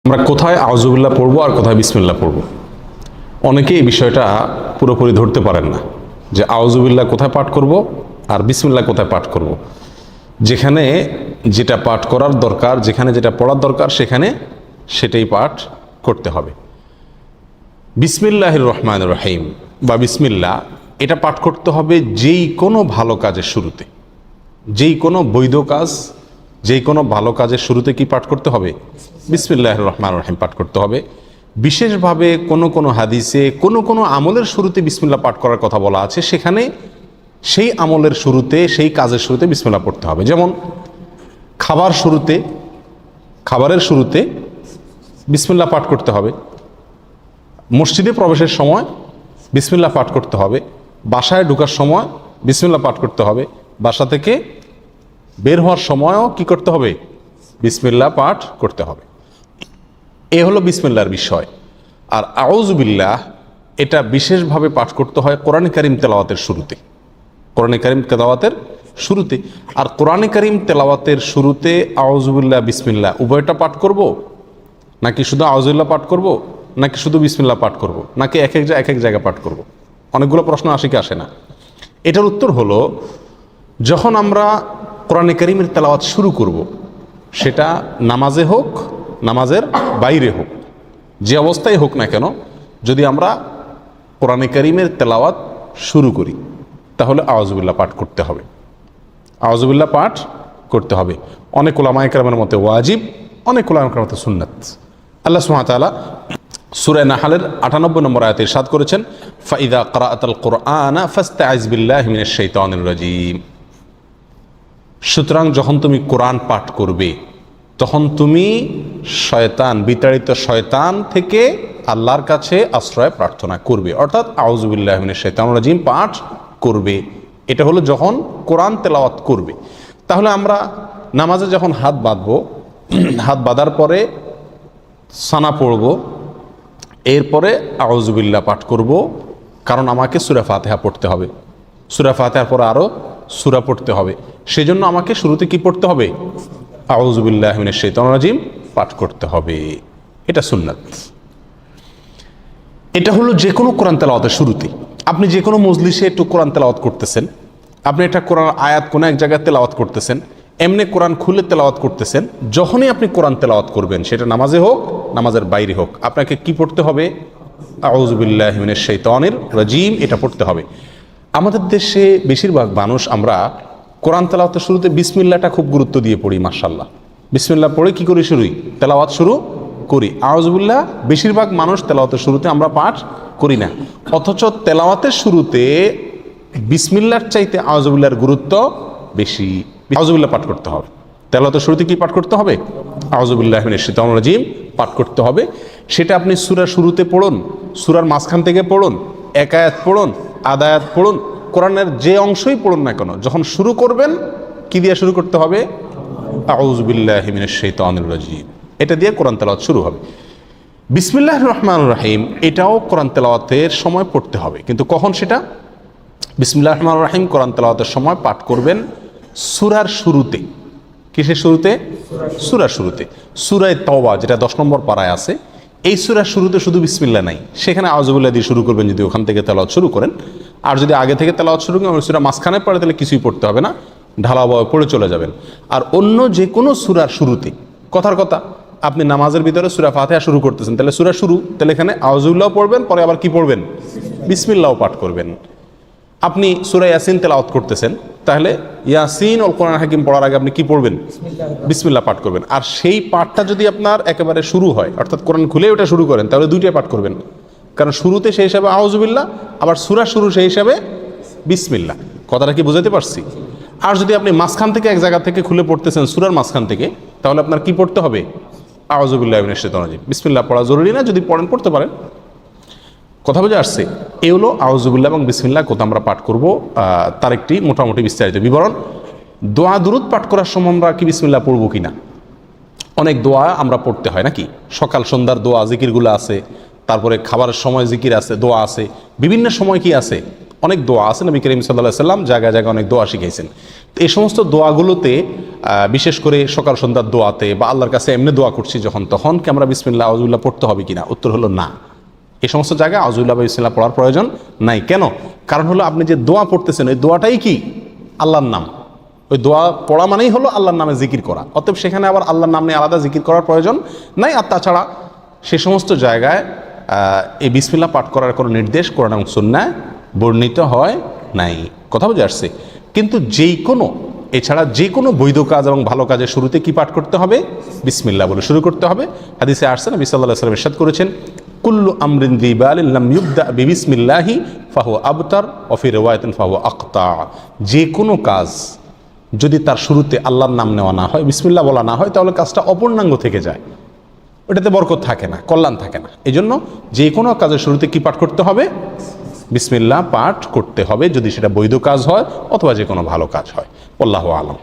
আমরা কোথায় আউযুবিল্লাহ পড়বো আর কোথায় বিসমিল্লাহ পড়বো, অনেকে এই বিষয়টা পুরোপুরি ধরতে পারেন না যে আউযুবিল্লাহ কোথায় পাঠ করব আর বিসমিল্লাহ কোথায় পাঠ করব। যেখানে যেটা পাঠ করার দরকার, যেখানে যেটা পড়ার দরকার সেখানে সেটাই পাঠ করতে হবে। বিসমিল্লাহির রহমানির রহিম বা বিসমিল্লাহ এটা পাঠ করতে হবে যেই কোনো ভালো কাজের শুরুতে, যেই কোনো বৈধ কাজ, যেই কোনো ভালো কাজের শুরুতে কি পাঠ করতে হবে? বিসমিল্লাহির রহমানির রহিম পাঠ করতে হবে। বিশেষভাবে কোনো কোনো হাদিসে কোনো কোনো আমলের শুরুতে বিসমিল্লাহ পাঠ করার কথা বলা আছে, সেখানে সেই আমলের শুরুতে, সেই কাজের শুরুতে বিসমিল্লাহ পড়তে হবে। যেমন খাবারের শুরুতে বিসমিল্লাহ পাঠ করতে হবে, মসজিদে প্রবেশের সময় বিসমিল্লাহ পাঠ করতে হবে, বাসায় ঢোকার সময় বিসমিল্লাহ পাঠ করতে হবে, বাসা থেকে বের হওয়ার সময়ও কি করতে হবে? বিসমিল্লাহ পাঠ করতে হবে। এ হলো বিসমিল্লাহর বিষয়। আর আউযুবিল্লাহ এটা বিশেষভাবে পাঠ করতে হয় কোরআন কারীম তেলাওয়াতের শুরুতে, কোরআন কারীম তেলাওয়াতের শুরুতে। আর কোরআন কারীম তেলাওয়াতের শুরুতে আউযুবিল্লাহ বিসমিল্লাহ উভয়টা পাঠ করব, নাকি শুধু আউযুবিল্লাহ পাঠ করব, নাকি শুধু বিসমিল্লাহ পাঠ করব, নাকি এক এক জায়গায় পাঠ করব? অনেকগুলো প্রশ্ন আসে কি আসে না? এটার উত্তর হলো, যখন আমরা কোরআন কারীমের তেলাওয়াত শুরু করব, সেটা নামাজে হোক, নামাজের বাইরে হোক, যে অবস্থায় হোক না কেন, যদি আমরা কোরআন কারীমের তেলাওয়াত শুরু করি তাহলে আউযুবিল্লাহ পাঠ করতে হবে, আউযুবিল্লাহ পাঠ করতে হবে। অনেক উলামায়ে কেরামের মতে ওয়াজিব, অনেক উলামায়ে কেরামের মতে সুন্নাত। আল্লাহ সুবহানাহু ওয়া তাআলা সূরা নাহলের 98 নম্বর আয়াতে ইরশাদ করেছেন, ফাইদা ক্রাআতাল কুরআনা ফাস্তাইজ বিল্লাহি মিনাশ শাইতানির রাজীম। সুতরাং যখন তুমি কোরআন পাঠ করবে তখন তুমি বিতাড়িত শয়তান থেকে আল্লাহর কাছে আশ্রয় প্রার্থনা করবে, অর্থাৎ আউযুবিল্লাহি মিনাশ শাইতানির রাজীম পাঠ করবে। এটা হলো যখন কোরআন তেলাওয়াত করবে। তাহলে আমরা নামাজে যখন হাত বাঁধবো, হাত বাঁধার পরে সানা পড়ব, এরপরে আউযুবিল্লাহ পাঠ করব, কারণ আমাকে সূরা ফাতিহা পড়তে হবে, সূরা ফাতিহার পরে আরও সূরা পড়তে হবে। সেজন্য আমাকে শুরুতে কি পড়তে হবে? আউযুবিল্লাহি মিনাশ শাইতানির রাজীম পাঠ করতে হবে। এটা সুন্নাত। এটা হলো যে কোনো কোরআন তেলাওয়াতের শুরুতে। আপনি যে কোনো মজলিসে একটু কোরআন তেলাওয়াত করতেছেন, আপনি একটা কোরআন আয়াত কোনো এক জায়গায় তেলাওয়াত করতেছেন, এমনি কোরআন খুলে তেলাওয়াত করতেছেন, যখনই আপনি কোরআন তেলাওয়াত করবেন, সেটা নামাজে হোক, নামাজের বাইরে হোক, আপনাকে কি পড়তে হবে? আউযুবিল্লাহি মিনাশ শাইতানির রাজীম এটা পড়তে হবে। আমাদের দেশে বেশিরভাগ মানুষ আমরা কোরআন তেলাওয়াতের শুরুতে বিসমিল্লাহটা খুব গুরুত্ব দিয়ে পড়ি। মাশাআল্লাহ, বিসমিল্লাহ পড়ে কি করি? তেলাওয়াত শুরু করি। আউযুবিল্লাহ বেশিরভাগ মানুষ তেলাওয়াতের শুরুতে আমরা পাঠ করি না, অথচ তেলাওয়াতের শুরুতে বিসমিল্লাহর চাইতে আউযুবিল্লাহর গুরুত্ব বেশি। আউযুবিল্লাহ পাঠ করতে হবে। তেলাওয়াতের শুরুতে কি পাঠ করতে হবে? আউযুবিল্লাহি মিনাশ শাইতানির রাজীম পাঠ করতে হবে। সেটা আপনি সূরার শুরুতে পড়ুন, সূরার মাঝখান থেকে পড়ুন, এক আয়াত পড়ুন, আধা আয়াত পড়ুন, কোরআনের যে অংশই পড়ুন না কেন, যখন শুরু করবেন কি দিয়ে শুরু করতে হবে? আউযুবিল্লাহি মিনাশ শাইতানির রাজীম, এটা দিয়ে কোরআন তেলাওয়াত শুরু হবে। বিসমিল্লাহির রহমানির রহিম এটাও কোরআন তেলাওয়াতের সময় পড়তে হবে, কিন্তু কখন সেটা? বিসমিল্লাহির রহমানির রহিম কোরআন তেলাওয়াতের সময় পাঠ করবেন সূরার শুরুতে। কিসের শুরুতে? সূরার শুরুতে। সূরা তাওবা যেটা 10 নম্বর পারায় আছে, এই সূরার শুরুতে শুধু বিসমিল্লাহ নাই, সেখানে আউযুবিল্লাহ দিয়ে শুরু করবেন যদি ওখান থেকে তেলাওয়াত শুরু করেন। আর যদি আগে থেকে তেলাওয়াত শুরু করেন, সূরা মাঝখানে পড়ে, তাহলে কিছুই পড়তে হবে না, ঢালাওভাবে পড়ে চলে যাবেন। আর অন্য যে কোনো সূরার শুরুতে, কথার কথা, আপনি নামাজের ভিতরে সূরা ফাতিহা শুরু করতেছেন, তাহলে সূরা শুরু, তাহলে এখানে আউযুবিল্লাহ পড়বেন, পরে আবার কি পড়বেন? বিসমিল্লাহ পাঠ করবেন। আপনি সূরা ইয়াসিন তেলাওয়াত করতেছেন, তাহলে ইয়াসিন ওয়াল কোরআনুল হাকিম পড়ার আগে আপনি কি পড়বেন? বিসমিল্লাহ পাঠ করবেন। আর সেই পাঠটা যদি আপনার একেবারে শুরু হয়, অর্থাৎ কোরআন খুলে ওটা শুরু করেন, তাহলে দুইটাই পাঠ করবেন, কারণ শুরুতে সেই হিসাবে আউযুবিল্লাহ, আবার সূরা শুরু সেই হিসাবে বিসমিল্লাহ। কথাটা কি বুঝাতে পারছি? আর যদি আপনি মাঝখান থেকে এক জায়গা থেকে খুলে পড়তেছেন, সূরার মাঝখান থেকে, তাহলে আপনার কি পড়তে হবে? আউযুবিল্লাহি মিনাশ শাইতানির রাজীম। বিসমিল্লাহ পড়া জরুরি না, যদি পড়েন পড়তে পারেন। কথা বুঝে আসছে? এই হলো আউযুবিল্লাহ এবং বিসমিল্লাহ কোথা আমরা পাঠ করব, তার একটি মোটামুটি বিস্তারিত বিবরণ। দোয়া দুরুদ পাঠ করার সময় আমরা কি বিসমিল্লাহ পড়বো কিনা? অনেক দোয়া আমরা পড়তে হয় নাকি? সকাল সন্ধ্যার দোয়া জিকিরগুলো আছে, তারপরে খাবারের সময় জিকির আছে, দোয়া আছে, বিভিন্ন সময় কি আছে, অনেক দোয়া আছে, নবী করিম সাল্লাল্লাহু আলাইহি সাল্লাম জায়গায় জায়গায় অনেক দোয়া শিখিয়েছেন। তো এই সমস্ত দোয়াগুলোতে বিশেষ করে সকাল সন্ধ্যার দোয়াতে বা আল্লাহর কাছে এমনি দোয়া করছি যখন তখন কি আমরা বিসমিল্লাহ আউযুবিল্লাহ পড়তে হবে কিনা? উত্তর হলো না। এই সমস্ত জায়গায় আউযুবিল্লাহ বা বিসমিল্লাহ পড়ার প্রয়োজন নাই। কেন? কারণ হলো আপনি যে দোয়া পড়তেছেন ওই দোয়াটাই কি আল্লাহর নাম। ওই দোয়া পড়া মানেই হলো আল্লাহর নামে জিকির করা, অতএব সেখানে আবার আল্লাহর নাম নিয়ে আলাদা জিকির করার প্রয়োজন নাই। আর তাছাড়া সে সমস্ত জায়গায় এই বিসমিল্লাহ পাঠ করার কোনো নির্দেশ কোরআন এবং সুন্নাহয় বর্ণিত হয় নাই। কথা বুঝে আসছে? কিন্তু এছাড়া যে কোনো বৈধ কাজ এবং ভালো কাজের শুরুতে কি পাঠ করতে হবে? বিসমিল্লাহ বলে শুরু করতে হবে। হাদিসে আসছে নবী সাল্লাল্লাহু আলাইহি ওয়াসাল্লাম ইরশাদ করেছেন, কুল্লু আমরিন যী বালিন লাম ইউবদা বিবিসমিল্লাহি ফাহুয়া আবতার ওয়া ফি রিওয়ায়াতিন ফাহুয়া আকতা। যে কোনো কাজ যদি তার শুরুতে আল্লাহর নাম নেওয়া না হয়, বিসমিল্লাহ বলা না হয়, তাহলে কাজটা অপূর্ণাঙ্গ থেকে যায়, ওটাতে বরকত থাকে না, কল্যাণ থাকে না। এই জন্য যে কোনো কাজের শুরুতে কি পাঠ করতে হবে? বিসমিল্লাহ পাঠ করতে হবে, যদি সেটা বৈধ কাজ হয় অথবা যে কোনো ভালো কাজ হয়। আল্লাহু আলাম।